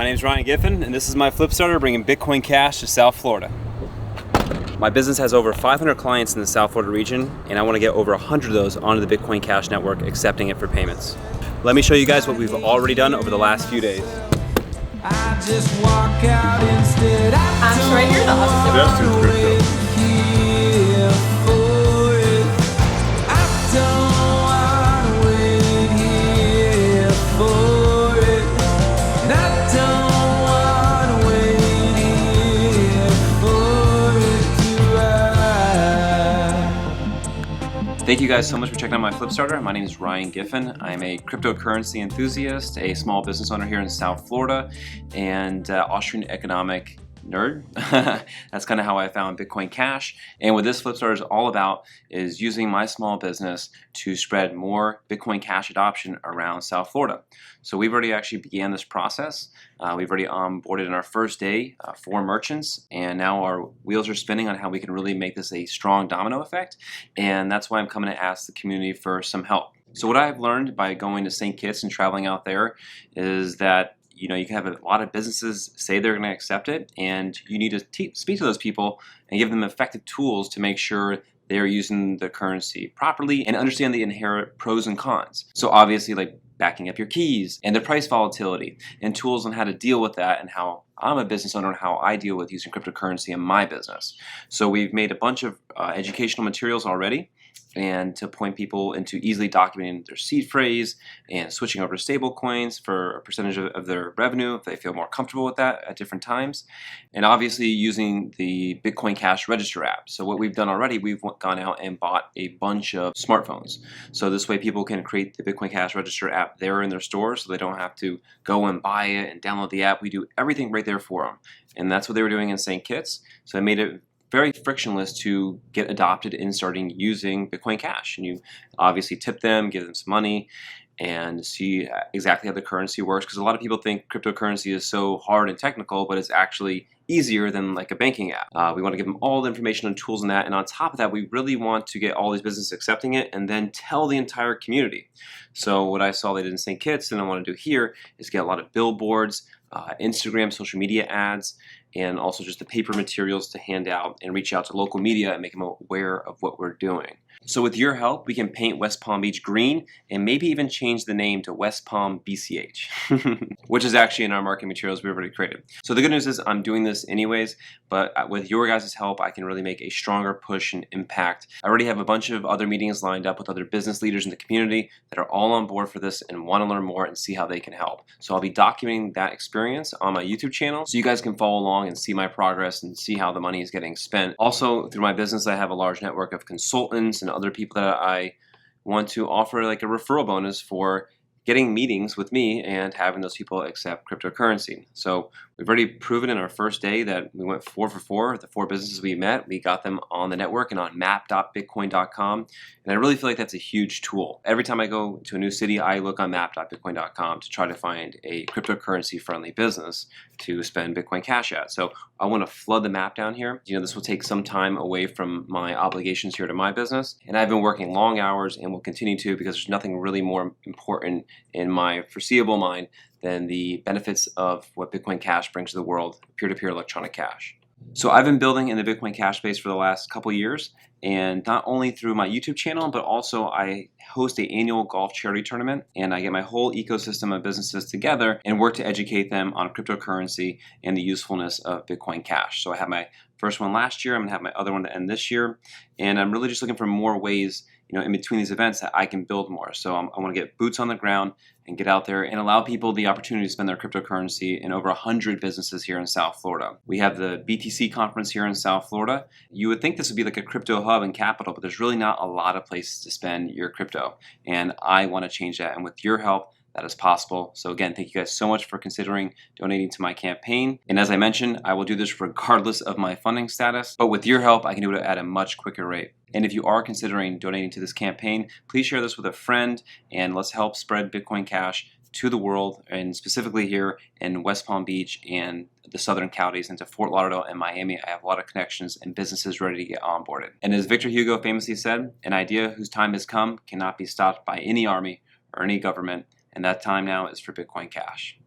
My name is Ryan Giffin, and this is my Flipstarter bringing Bitcoin Cash to South Florida. My business has over 500 clients in the South Florida region, and I want to get over 100 of those onto the Bitcoin Cash network, accepting it for payments. Let me show you guys what we've already done over the last few days. I just walk out instead. I'm right here, the That's in crypto. Thank you guys so much for checking out my Flipstarter. My name is Ryan Giffin. I'm a cryptocurrency enthusiast, a small business owner here in South Florida, and Austrian economic nerd. That's kind of how I found Bitcoin Cash. And what this Flipstarter is all about is using my small business to spread more Bitcoin Cash adoption around South Florida. So we've already actually began this process. We've already onboarded in our first day 4 merchants, and now our wheels are spinning on how we can really make this a strong domino effect. And that's why I'm coming to ask the community for some help. So what I've learned by going to St. Kitts and traveling out there is that you can have a lot of businesses say they're going to accept it, and you need to speak to those people and give them effective tools to make sure they're using the currency properly and understand the inherent pros and cons. So obviously, like backing up your keys and the price volatility and tools on how to deal with that, and how I'm a business owner and how I deal with using cryptocurrency in my business. So we've made a bunch of educational materials already, and to point people into easily documenting their seed phrase and switching over to stable coins for a percentage of their revenue if they feel more comfortable with that at different times. And obviously using the Bitcoin Cash Register app. So what we've done already, we've gone out and bought a bunch of smartphones. So this way people can create the Bitcoin Cash Register app there in their store, so they don't have to go and buy it and download the app. We do everything right there for them. And that's what they were doing in St. Kitts. So I made it very frictionless to get adopted in starting using Bitcoin Cash. And you obviously tip them, give them some money, and see exactly how the currency works. Because a lot of people think cryptocurrency is so hard and technical, but it's actually easier than like a banking app. We want to give them all the information and tools on that. And on top of that, we really want to get all these businesses accepting it and then tell the entire community. So what I saw they did in St. Kitts and I want to do here is get a lot of billboards, Instagram, social media ads, and also just the paper materials to hand out and reach out to local media and make them aware of what we're doing. So with your help, we can paint West Palm Beach green and maybe even change the name to West Palm BCH, which is actually in our marketing materials we've already created. So the good news is I'm doing this anyways, but with your guys' help, I can really make a stronger push and impact. I already have a bunch of other meetings lined up with other business leaders in the community that are all on board for this and want to learn more and see how they can help. So I'll be documenting that experience on my YouTube channel so you guys can follow along and see my progress and see how the money is getting spent. Also, through my business, I have a large network of consultants and other people that I want to offer like a referral bonus for getting meetings with me and having those people accept cryptocurrency. So we've already proven in our first day that we went 4 for 4. The 4 businesses we met, we got them on the network and on map.bitcoin.com. And I really feel like that's a huge tool. Every time I go to a new city, I look on map.bitcoin.com to try to find a cryptocurrency friendly business to spend Bitcoin Cash at. So I want to flood the map down here. This will take some time away from my obligations here to my business. And I've been working long hours and will continue to, because there's nothing really more important in my foreseeable mind than the benefits of what Bitcoin Cash brings to the world, peer-to-peer electronic cash. So I've been building in the Bitcoin Cash space for the last couple years, and not only through my YouTube channel, but also I host an annual golf charity tournament, and I get my whole ecosystem of businesses together and work to educate them on cryptocurrency and the usefulness of Bitcoin Cash. So I had my first one last year, I'm gonna have my other one to end this year, and I'm really just looking for more ways in between these events that I can build more. So I want to get boots on the ground and get out there and allow people the opportunity to spend their cryptocurrency in over 100 businesses here in South Florida. We have the BTC conference here in South Florida. You would think this would be like a crypto hub and capital, but there's really not a lot of places to spend your crypto. And I want to change that. And with your help, that is possible. So again, thank you guys so much for considering donating to my campaign. And as I mentioned, I will do this regardless of my funding status, but with your help, I can do it at a much quicker rate. And if you are considering donating to this campaign, please share this with a friend and let's help spread Bitcoin Cash to the world, and specifically here in West Palm Beach and the southern counties into Fort Lauderdale and Miami. I have a lot of connections and businesses ready to get onboarded. And as Victor Hugo famously said, an idea whose time has come cannot be stopped by any army or any government. And that time now is for Bitcoin Cash.